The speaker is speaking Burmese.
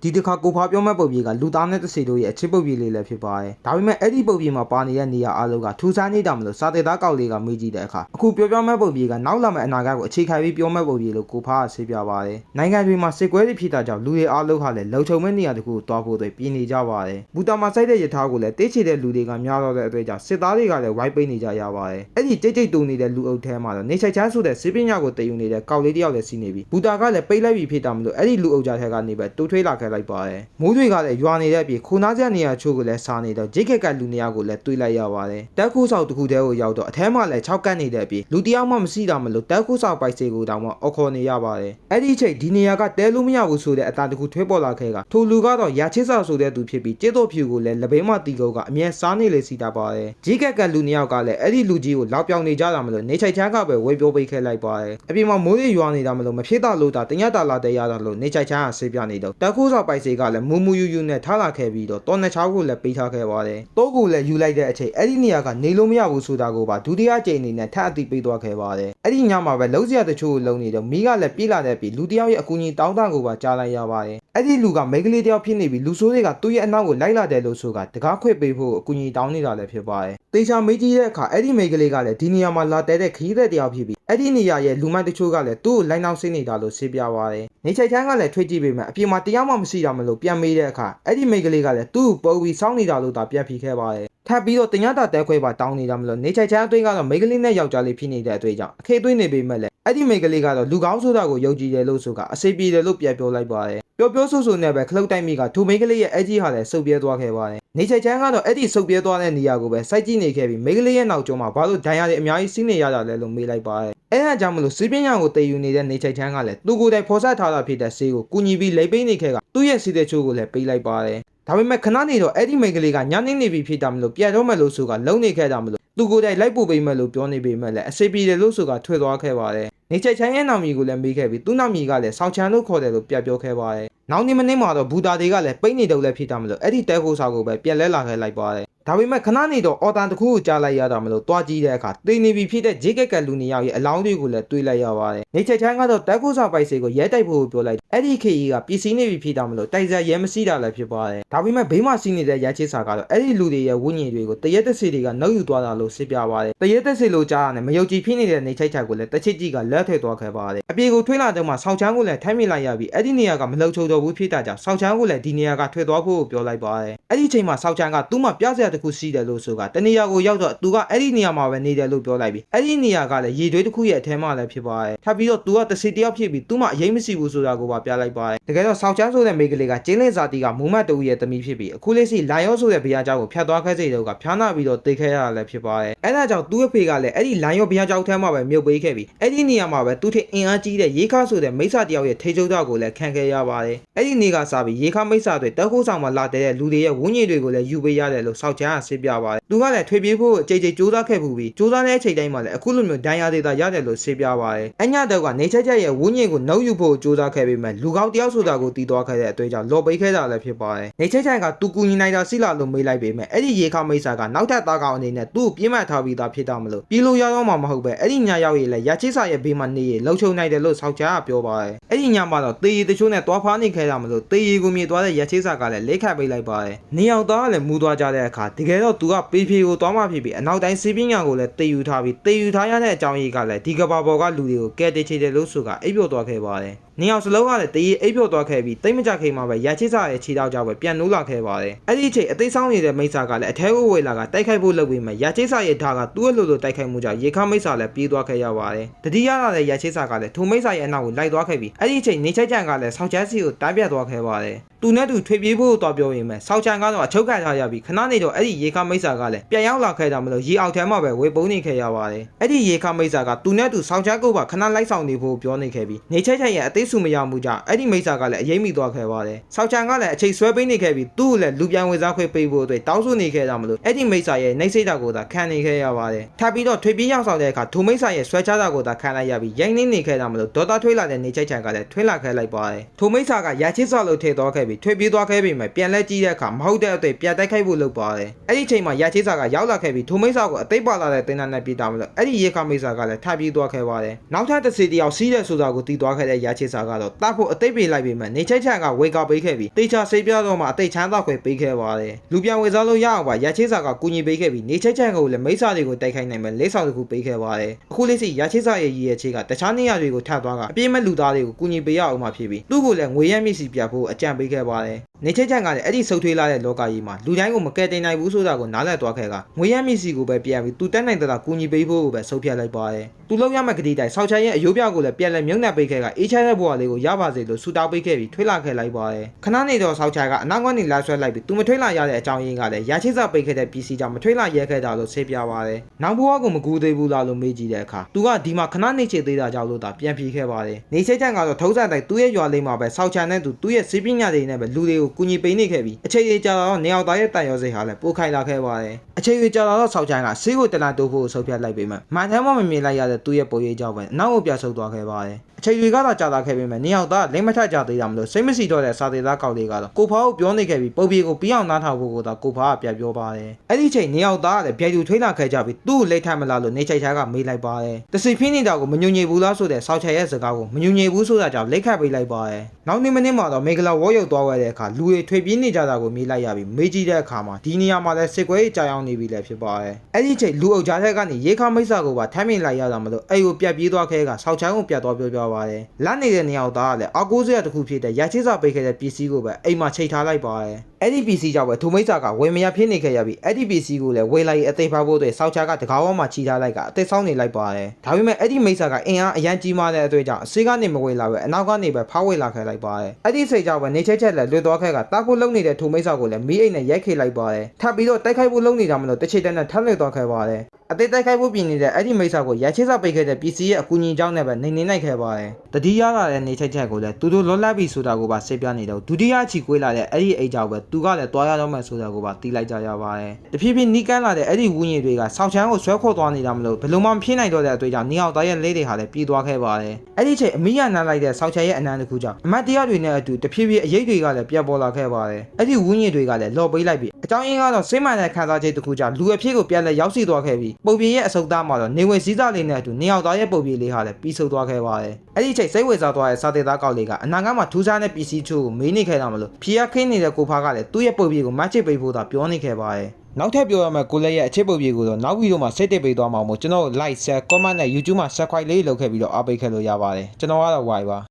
ဒီတစ်ခါကိုဖာပြောမဲ့ပုံပြေကလူသားနဲ့တစီတို့ရဲ့အချစ်ပုတ်ပြေလေးလည်းဖြစ်ပါတယ်ဒါပေမဲ့အဲ့ဒီပုံပြေမှာပါနေတဲ့နေရာအားလုံးကထူးဆန်းနေတာမလို့စာတေသားကောက်လေးကမေးကြည့်တဲ့အခါအခုပြောမဲ့ပုံပြေကနောက်လာမဲ့အနာဂတ်ကိုအခြေခံပြီးပြောမဲ့ပုံပြေလို့ကိုဖာကဆေးပြပါတယ်နိုင်ငံတွေမှာစစ်ကွဲတွေဖြစ်တာကြောင့်လူတွေအားလုံးဟာလည်းလုံခြုံမဲ့နေရာတစ်ခုကိုတွားဖို့တွေပြည်နေကြပါတယ်ဘူတာမှာစိုက်တဲ့ရထားကိုလည်းတေးချေတဲ့လူတွေကများတော့တဲ့အတွေ့အကြုံစစ်သားတွေကလည်းဝိုင်းပိနေကြရပါတယ်အဲ့ဒီတိတ်တူနေတဲ့လူအုပ်ထဲမှာတော့နေချိုက်ချမ်းဆိုတဲ့စစ်ပညာကိုတည်ယူနေတဲ့ကောက်လေးတယောက်လည်းစီးနေပြီဘူတာကလည်းပိတ်လိုက်ပြီးဖြစ်တာမလို့အဲ့ဒီလူအုပ်ကြားထဲကနေပဲတိုးထွေးလာခဲ့လိုက်ပါတယ်မိုးတွေကလည်းရွာနေတဲ့အပြင်ခိုးနားကျနေရချို့ကိုလည်းစားနေတော့ဂျိတ်ခက်ကလူနေရာကိုလည်းတွေးလိုက်ရပါတယ်တက်ခိုးဆောင်တစ်ခုတည်းကိုရောက်တော့အထဲမှာလည်း6ကတ်နေတဲ့အပြင်လူတယောက်မှမရှိတာမလို့တက်ခိုးဆောင်ပိုက်စေကိုတောင်မှအော်ခေါ်နေရပါတယ်အဲ့ဒီအချိန်ဒီနေရာကတဲလို့မရဘူးဆိုတဲ့အတားတစ်ခုထွေးပေါ်လာခဲ့ကထိုလူကတော့ရာချစ်စာဆိုတဲ့သူဖြစ်ပြီးကျေတော့ဖြူကိုလည်းလပိမတီကုတ်ကအမြဲစားနေလေစီတာပါတယ်ဂျိတ်ခက်ကလူနေရာကလည်းအဲ့ဒီလူကြီးကိုလောက်ပြောင်နေကြတာမလို့နေချိုက်ချမ်းကပဲဝေပြောပေးခဲ့လိုက်ပါတယ်အပြင်မှာမိုးတွေရွာနေတာမလို့မဖြစ်တာလို့တာတညတာလာတဲ့ရတာလို့နေချိုက်ချမ်းကဆေးပြနေတော့တက်ခိုးဆောင်ပိုက်စေကလည်းမူမူယူယူနဲ့ထားလာခဲ့ပြီးတော့တော်နှစ်ချောင်းကိုလည်းပေးထားခဲ့ပါတယ်။တိုးကိုလည်းယူလိုက်တဲ့အချိန်အဲ့ဒီနေရာကနေလို့မရဘူးဆိုတာကိုပါဒုတိယကြိမ်အနေနဲ့ထပ်အသိပေးသွားခဲ့ပါတယ်။အဲ့ဒီညမှာပဲလုံးစရာတချို့ကိုလုံနေတော့မိကလည်းပြေးလာတဲ့ပြီးလူတယောက်ရဲ့အကူအညီတောင်းတကိုပါကြားလိုက်ရပါတယ်။အဲ့ဒီလူကမိန်းကလေးတယောက်ဖြစ်နေပြီးလူဆိုးတွေကသူ့ရဲ့အနောက်ကိုလိုက်လာတယ်လို့ဆိုကတကားခွေပေးဖို့အကူအညီတောင်းနေတာလည်းဖြစ်ပါတယ်။တေချာမေးကြည့်တဲ့အခါအဲ့ဒီမိန်းကလေးကလည်းဒီနေရာမှာလာတဲ့ခရီးသည်တယောက်ဖြစ်ပြီးအဲ့ဒီနေရာရဲ့လူမိုက်တချို့ကလည်းသူ့ကိုလိုက်နောက်ဆင်းနေတာလို့ဆေးပြပါတယ်။နေချိုက်ချမ်းကလည်းထွေးကြည့်ပေမဲ့အပြင်မှာတရားမှမရှိတာမလို့ပြန်မေးတဲ့အခါအဲ့ဒီမိန်းကလေးကလည်းသူ့ကိုပုံပြီးစောင်းနေတာလို့သာပြန်ဖြေခဲ့ပါတယ်။ထပ်ပြီးတော့တင်ရတာတဲခွဲပါတောင်းနေတာမလို့နေချိုက်ချမ်းအသွေးကတော့မိန်းကလေးနဲ့ယောက်ျားလေးဖြစ်နေတဲ့အသွေးကြောင့်အခေသွေးနေပေမဲ့လည်းအဲ့ဒီမိန်းကလေးကတော့လူကောင်းဆိုတာကိုယုံကြည်တယ်လို့ဆိုကအစေပြေတယ်လို့ပြန်ပြောလိုက်ပါတယ်။ပြောဆိုဆိုနဲ့ပဲခလုတ်တိုက်မိကထိုမိန်းကလေးရဲ့အကြီးဟာလည်းစုပ်ပြဲသွားခဲ့ပါတယ်။နေချိုက်ချမ်းကတော့အဲ့ဒီစုပ်ပြဲသွားတဲ့နေရာကိုပဲစိုက်ကြည့်နေခဲ့ပြီးမိန်းကလေးရဲ့နောက်ကျောမှာဘာလို့ဒဏ်ရာတွေအများကြီးစီးနေရတာလဲလို့မေးလိုက်ပါတယ်။အဲ့ဒါကြောင့်မလို့စီးပညာကိုတည်ယူနေတဲ့နေချိုက်ချမ်းကလည်းသူကိုယ်တိုင်ဖော်ဆထားတာဖြစ်တဲ့ဆေးကိုကူညီပြီးလိမ့်ပိနေခဲ့ကသူ့ရဲ့စီးတဲ့ချိုးကိုလည်းပေးလိုက်ပါတယ်။ဒါပေမဲ့ခဏနေတော့အဲ့ဒီမိန်းကလေးကညနေနေပြီဖြစ်တာမလို့ပြန်တော့မယ်လို့ဆိုကလုံနေခဲ့တာမလို့သူကိုယ်တိုင်လိုက်ပို့ပေးမယ်လို့ပြောနေပေမဲ့လည်းအစေပြေတယ်လို့ဆိုကထွေသွားခဲ့ပါတယ်။နေချိုက်ချမ်းရဲ့နာမည်ကိုလည်းမေးခဲ့ပြီးသူ့နာမည်ကလည်းဆောင်းချမ်းလို့ခေါ်တယ်လို့ပြောခဲ့ပါတယ်။နောက်နေ့မနေ့မှာတော့ဘူတာတွေကလည်းပိတ်နေတော့လည်းဖြစ်တာမလို့အဲ့ဒီတဲခိုးစာကိုပဲပြန်လဲလာခဲ့လိုက်ပါတယ်။ဒါပေမဲ့ခဏနေတော့အော်တန်တစ်ခုကိုကြားလိုက်ရတာမလို့တွားကြည့်တဲ့အခါတေနေပြီဖြစ်တဲ့ဂျိတ်ကက်ကလူနေရောက်ရဲ့အလောင်းတွေကိုလည်းတွေးလိုက်ရပါတယ်။နေချိုက်ချမ်းကတော့တဲခိုးစာပိုက်စေကိုရဲတိုက်ဖို့ပြောလိုက်အဲ့ဒီခေကြီးကပစ္စည်းနေပြီဖြစ်တာမလို့တိုက်စရဲမရှိတာလည်းဖြစ်ပါတယ်။ဒါပေမဲ့ဘေးမှာစီးနေတဲ့ရဲချစ်စာကတော့အဲ့ဒီလူတွေရဲ့ဝိညာဉ်တွေကိုတရက်တစီတွေကနှုတ်ယူသွားတာလို့စစ်ပြပါတယ်။တရက်တစီလို့ကြားရတယ်မယုံကြည်ဖြစ်နေတဲ့နေချိုက်ချကိုလည်းတချစ်ကြီးကလက်ထည့်သွားခဲ့ပါတယ်။အပြေကိုထွေးလာတော့မှဆောင်းချမ်းကိုလည်းထိုင်းမိလိုက်ရပြီးအဲ့ဒီနေရာကမလှုပ်ချုံတော့ဘူးဖြစ်တာကြောင့်ဆောင်းချမ်းကိုလည်းဒီနေရာကထွက်သွားဖို့ပြောလိုက်ပါတယ်။အဲ့ဒီချိန်မှာဆောင်းချမ်းကသူ့မှာပြစရာတစ်ခုရှိတယ်လို့ဆိုကတနေရာကိုရောက်တော့သူကအဲ့ဒီနေရာမှာပဲနေတယ်လို့ပြောလိုက်ပြီးအဲ့ဒီနေရာကလည်းရေတွေးတစ်ခုရဲ့အထဲမှာလည်းဖြစ်ပါတယ်။ထပ်ပြီးတော့သူကတစီတယောက်ဖြစ်ပြီးသူ့မှာအရေးမရှိဘူးဆိုတာကိုပါပြလိုက်ပါတယ်။တကယ်တော့ဆောင်းချမ်းဆိုတဲ့မိန်းကလေးကကျင်းလင်းစာတီကမူမတ်တူရဲ့သမီးဖြစ်ပြီးအခုလေးစီလာရောဆိုတဲ့ဘုရားကျောင်းကိုဖျက်သွားခဲ့စေတော့ကဖျားနာပြီးတော့တေခဲ့ရတာလည်းဖြစ်ပါတယ်။အဲ့ဒါကြောင့်သူ့အဖေကလည်းအဲ့ဒီလာရောဘုရားကျောင်းထဲမှာပဲမြုပ်ပေးခဲ့ပြီးအဲ့ဒီနေရာမှာပဲသူ့ထက်အင်အားကြီးတဲ့ရေခါဆိုတဲ့မိစ္ဆာတယောက်ရဲ့ထိချုပ်တော့ကိုလည်းခံခဲ့ရပါတယ်။အဲ့ဒီနေ့ကစပြီးရေခါမိစ္ဆာတွေတက်ခိုးဆောင်မှာလာတဲ့လူတွေရဲ့ဝန်းကျင်တွေကိုလည်းယူပေးရတယ်လို့ဆောက်ချမ်းကဆေးပြပါတယ်။သူကလည်းထွေပြေးဖို့အကြိတ်ကြိတ်ကြိုးစားခဲ့မှုပြီးကြိုးစားတဲ့အချိန်တိုင်းမှာလည်းအခုလိုမျိုးဒဏ်ရာတွေသာရတယ်လို့ဆေးပြပါတယ်။အညတော့ကနေချက်ချက်ရဲ့ဝန်းကျင်ကိုနှုတ်ယူဖို့ကြိုးစားခဲ့ပေမဲ့လူကောင်းတယောက်ဆိုတာကိုတီးသွားခဲ့တဲ့အတွေ့အကြုံလော်ပိတ်ခဲ့တာလည်းဖြစ်ပါတယ်။နေချက်ချက်ကသူကူညီနိုင်တာစီလာလို့မေးလိုက်ပေမဲ့အဲ့ဒီရေခါမိစ္ဆာကနောက်ထပ်သားကောင်အနေနဲ့သူ့ကိုပြင်းမှတ်ထားပြီးသားဖြစ်တာမလို့ပြေးလို့ရတော့မှမဟုတ်ပဲအဲ့ဒီညရောက်ရည်လဲရချိစာရဲ့ဘေးမှာနေရလှုပ်ချုံနိုင်တယ်လို့ဆောက်ချာကပြောပါတယ်။အဲ့ဒီညမှာတော့တေးရီတချို့နဲ့တွားဖားနေခဲ့တာမလို့တေးရီကိုမြေသွားတဲ့ရချိစာကလည်းလက်ခတ်ပေးလိုက်ပါတယ်။နေအောင်သားကလည်းမူးသွားကြတဲ့အခါတကယ်တော့သူကပေဖြေကိုသွားမှဖြစ်ပြီးအနောက်တိုင်းစီးပညာကိုလည်းတေးယူထားပြီးတေးယူထားရတဲ့အကြောင်းရင်းကလည်းဒီကဘာပေါ်ကလူတွေကိုကဲတေချေတယ်လို့ဆိုကအိပ်ပျော်သွားခဲ့ပါတယ်။နေအောင်စလုံးကလည်းတေးအိပ်ပျော်သွားခဲ့ပြီးတိတ်မကြခင်မှာပဲရချိစာရဲ့ခြေထောက်ကြောင့်ပဲပြန်နိုးလာခဲ့ပါတယ်။အဲ့ဒီအချိန်အသေးဆောင်နေတဲ့မိစ္ဆာကလည်းအထဲကိုဝေလာကတိုက်ခိုက်ဖို့လုပ်ပြီးမှရချိစာရဲ့ဓာတ်ကသူ့အလိုလိုတိုက်ခိုက်မှုကြောင့်ရေခါမိစ္ဆာလည်းပြေးသွားခဲ့ရပါတယ်။တတိယရတဲ့ရချိစာကလည်းထိုမိစ္ဆာရဲ့အနောက်ကိုလိုက်သွားခဲ့ပြီးအဲ့ဒီအချိန်နေချိုက်ကြံကလည်းဆောက်ချမ်းစီကိုတားပြတ်သွားခဲ့ပါတယ်။သူနဲ့သူထွေပြေးဖို့တော့ပြောရင်မဲ့ဆောက်ချမ်းကတော့အချုပ်ခံထားရပြီးခဏနေတော့အဲ့ဒီရေခါမိစ္ဆာကလည်းပြန်ရောက်လာခဲ့တာမလို့ရေအောက်ထဲမှာပဲဝေပုံးနေခဲ့ရပါတယ်။အဲ့ဒီရေခါမိစ္ဆာကသူနဲ့သူဆောက်ချမ်းကိုပါခဏလိုက်ဆောင်နေဖို့ပြောနေခဲ့ပြီးနေချိုက်ချံရဲ့အသေးစုမရမှုကြောင့်အဲ့ဒီမိစ္ဆာကလည်းအရေးမိသွားခဲ့ပါတယ်။ဆောက်ချံကလည်းအချိန်ဆွဲပေးနေခဲ့ပြီးသူ့ကိုလည်းလူပြန်ဝင်စားခွင့်ပေးဖို့အတွက်တောင်းဆိုနေခဲ့တာမလို့အဲ့ဒီမိစ္ဆာရဲ့နှိမ့်စိတ်တာကိုသာခံနေခဲ့ရပါတယ်။ထပ်ပြီးတော့ထွေပြေးရောက်ဆောင်တဲ့အခါထိုမိစ္ဆာရဲ့ဆွဲချတာကိုသာခံလိုက်ရပြီးရိုင်းနေခဲ့တာမလို့ဒေါသထွေးလာတဲ့နေချိုက်ချံကလည်းထွေးလာခဲ့လိုက်ပါတယ်။ထိုမိစ္ဆာကရချစ်စော်လို့ထည့်သွားခဲ့ပြီးထွေပြေးသွားခဲ့ပြီးမှပြန်လဲကြည့်တဲ့အခါမဟုတ်တဲ့အတွေ့ပြန်တိုက်ခိုက်ဖို့လုပ်ပါတယ်။အဲ့ဒီချိန်မှာရချစ်စာကရောက်လာခဲ့ပြီးထိုမိစ္ဆာကိုအသိပါလာတဲ့တင်နန်းနဲ့ပြေးတာမလို့အဲ့ဒီရေခါမိစ္ဆာကလည်းထပ်ပြေးသွားခဲ့ပါတယ်။နောက်ထပ်တစ်စီတယောက်စီးတဲ့ဆိုတာကိုတီးသွားခဲ့တဲ့ရချစ်စာ စာကတော့တားဖို့အသိပေးလိုက်ပေမဲ့နေချိတ်ချက်ကဝေကောက်ပေးခဲ့ပြီးတေချာစိတ်ပြတော့မှအသိချမ်းသာခွေပေးခဲ့ပါတယ်လူပြန်ဝေစားလို့ရအောင်ပါရချိစာကကူညီပေးခဲ့ပြီးနေချိတ်ချက်ကိုလည်းမိစ္ဆာတွေကိုတိုက်ခိုက်နိုင်မဲ့လက်ဆောင်တစ်ခုပေးခဲ့ပါတယ်အခုလေးစီရချိစာရဲ့ရည်ရဲ့ချေကတခြားနေရာတွေကိုထပ်သွားကအပြည့်မဲ့လူသားတွေကိုကူညီပေးရအောင်မှဖြစ်ပြီးသူ့ကိုလည်းငွေရမျက်စိပြဖို့အကြံပေးခဲ့ပါတယ်နေချိတ်ချက်ကလည်းအဲ့ဒီဆုတ်ထွေးလာတဲ့လောကကြီးမှာလူတိုင်းကိုမကယ်တင်နိုင်ဘူးဆိုတာကိုနားလည်သွားခဲ့ကငွေရမျက်စိကိုပဲပြန်ပြီးသူတက်နိုင်တဲ့ကူညီပေးဖို့ကိုပဲဆုံးဖြတ်လိုက်ပါတယ်သူလောက်ရမဲ့ကတိတိုင်းဆောက်ချန်ရဲ့အယိုးပြကိုလည်းပြန်လဲမြုံနှံပေးခဲ့ကအေးချမ်းတဲ့ဘဝလေးကိုရပါစေလို့ဆူတောင်းပေးခဲ့ပြီးထွေးလာခဲ့လိုက်ပါတယ်ခဏနေတော့ဆောက်ချန်ကအနောက်ကနေလာဆွဲလိုက်ပြီးသူမထွေးလာရတဲ့အကြောင်းရင်းကလည်းရချိစာပေးခဲ့တဲ့ PC ကြောင့်မထွေးလာရဲခဲ့တာလို့ဆေးပြပါတယ်နောက်ဘဝကိုမကူသေးဘူးလားလို့မေးကြည့်တဲ့အခါသူကဒီမှာခဏနေချေသေးတာကြောင့်လို့သာပြန်ပြေခဲ့ပါတယ်နေချိတ်ချန်ကတော့ထုံးစံတိုင်းသူ့ရဲ့ရွာလေးမှာပဲဆောက်ချန်နဲ့သူ့ရဲ့စီးပညာတွေနဲ့ပဲလူတွေကိုကူညီပေးနေခဲ့ပြီးအခြေအကြာတော့နေအောင်သားရဲ့တန်ရောစိတ်ဟာလည်းပိုခိုင်လာခဲ့ပါတယ်အခြေအကြာတော့ဆောက်ချန်ကဆေးကိုတလန်တိုးဖို့ဆုတ်ဖြတ်လိုက်ပေမဲ့မှန်တမ်းမှမမြင်လိုက်ရတဲ့သူ့ရဲ့ပုံရိပ်ကြောင့်ပဲနောက်ကိုပြဆုတ်သွားခဲ့ပါတယ်အခြေတွေကတော့ကြာလာခဲ့ပေမဲ့နေအောင်သားလိမ့်မထကြသေးတာမလို့စိတ်မရှိတော့တဲ့စာသေးသားကောက်လေးကတော့ကိုဖော်ကိုပြောနေခဲ့ပြီးပုံပြေကိုပြီးအောင်နားထောင်ဖို့ကိုတော့ကိုဖော်ကပြန်ပြောပါတယ်အဲ့ဒီချိန်နေအောင်သားကလည်းဗျိုက်သူထွေးလာခဲ့ကြပြီးသူ့ကိုလက်ထမလားလို့နေချိတ်ချာကမေးလိုက်ပါတယ်တစီဖင်းနေတာကိုမညွညွေဘူးလားဆိုတဲ့ဆောက်ချယ်ရဲ့စကားကိုမညွညွေဘူးဆိုတာကြောင့်လက်ခတ်ပေးလိုက်ပါတယ်နောက်နေ့မနေ့မှာတော့မေဂလာဝေါ်ရုပ်သွားခဲ့တဲ့အခါလူတွေထွေပြေးနေကြတာကိုမေးလိုက်ရပြီးမေးကြည့်တဲ့အခါမှာဒီနေရာမှာလည်းစစ်ကွဲကြီးကြာရောက်နေပြီလည်းဖြစ်ပါတယ်အဲ့ဒီချိန်လူအုပ်ကြားထဲကနေရေခါမိတ်ဆာကိုပါထမ်းမြင်လိုက်ရတာမလို့အဲ့ကိုပြတ်ပြေးသွားခဲ့ကဆောက်ချန်ကိုပြတ်သွားပြောပါတယ်လက်နေတဲ့နေရာသားကလည်းအကိုးစရာတစ်ခုဖြစ်တဲ့ရချိစာပေးခဲ့တဲ့ပစ္စည်းကိုပဲအိမ်မှာချိန်ထားလိုက်ပါတယ်အဲ့ဒီ PC ကြောင့်ပဲထိုမိတ်ဆာကဝေမရဖြစ်နေခဲ့ရပြီးအဲ့ဒီ PC ကိုလည်းဝေလိုက်အသိဖောက်ဖို့အတွက်ဆောက်ချာကတကားဝမှာချီထားလိုက်ကအသိဆောင်နေလိုက်ပါတယ်ဒါပေမဲ့အဲ့ဒီမိတ်ဆာကအင်အားအရန်ကြီးမားတဲ့အတွေ့အကြောင်းအစိကနေမဝေလာပဲအနောက်ကနေပဲဖောက်ဝေလာခဲ့လိုက်ပါတယ်အဲ့ဒီစိတ်ကြောင့်ပဲနေချက်လည်းလွတ်သွားခဲ့ကတားဖို့လုံနေတဲ့ထိုမိတ်ဆာကိုလည်းမီးအိမ်နဲ့ရိုက်ခေလိုက်ပါတယ်ထပ်ပြီးတော့တိုက်ခိုက်ဖို့လုံနေတာမလို့တစ်ချိန်တည်းနဲ့ထပ်လွတ်သွားခဲ့ပါတယ်အသေးတိုက်ခိုက်ဖို့ပြင်နေတဲ့အဲ့ဒီမိတ်ဆာကိုရချိစာပေးခဲ့တဲ့ PC ရဲ့အကူအညီကြောင့်လည်းပဲနေနိုင်ခဲ့ပါတယ်တတိယလာတဲ့နေချက်ကိုလည်းသူတို့လောလပ်ပြီးဆိုတာကိုပါဆေးပြနေတော့ဒုတိယချီကွေးလာတဲ့အဲ့ဒီအိတ်ကြောင့်ပဲသူကလည်းတွားရတော့မှဆိုတာကိုပါတီးလိုက်ကြရပါတယ်တဖြည်းဖြည်းနီးကန်းလာတဲ့အဲ့ဒီဝူးညင်တွေကဆောက်ချမ်းကိုဆွဲခေါ်သွားနေတာမလို့ဘယ်လိုမှမဖြစ်နိုင်တော့တဲ့အတွေ့အကြုံနေအောင်သားရဲ့လေးတွေဟာလည်းပြေးသွားခဲ့ပါတယ်အဲ့ဒီချိန်အမိရနမ်းလိုက်တဲ့ဆောက်ချမ်းရဲ့အနံတစ်ခုကြောင့်အမတ်တရားတွေနဲ့အတူတဖြည်းဖြည်းအရေးတွေကလည်းပြတ်ပေါ်လာခဲ့ပါတယ်အဲ့ဒီဝူးညင်တွေကလည်းလော်ပေးလိုက်ပြီးအကြောင်းရင်းကတော့စိတ်မှန်တဲ့ခံစားချက်တစ်ခုကြောင့်လူအဖြစ်ကိုပြန်လဲရောက်စီသွားခဲ့ပြီးပုံပြေရဲ့အစုပ်သားမှာတော့နေဝင်စည်းစားလေးနဲ့အတူနေအောင်သားရဲ့ပုံပြေလေးဟာလည်းပြီးဆုံးသွားခဲ့ပါတယ်အဲ့ဒီချိန်စိတ်ဝေစားသွားတဲ့စာသေးသားကောက်လေးကအနာဂတ်မှာထူးခြားတဲ့ PC ချို့ကိုမေးနေခဲ့တာမလို့ဖြီးရခင်းနေတဲ့ကိုဖားကလည်းသူ့ရဲ့ပုံပြေကိုမတ်ချစ်ပေးဖို့သာပြောနေခဲ့ပါတယ်နောက်ထပ်ပြောရမယ့်ကိုလည်းရဲ့အချစ်ပုံပြေကိုတော့နောက်ဗီဒီယိုမှာစိတ်တက်ပေးသွားမှာမို့ကျွန်တော် like share comment နဲ့ YouTube မှာ subscribe လေးလုပ်ခဲ့ပြီးတော့အားပေးခဲ့လို့ရပါတယ်ကျွန်တော်ကတော့ Y ပါ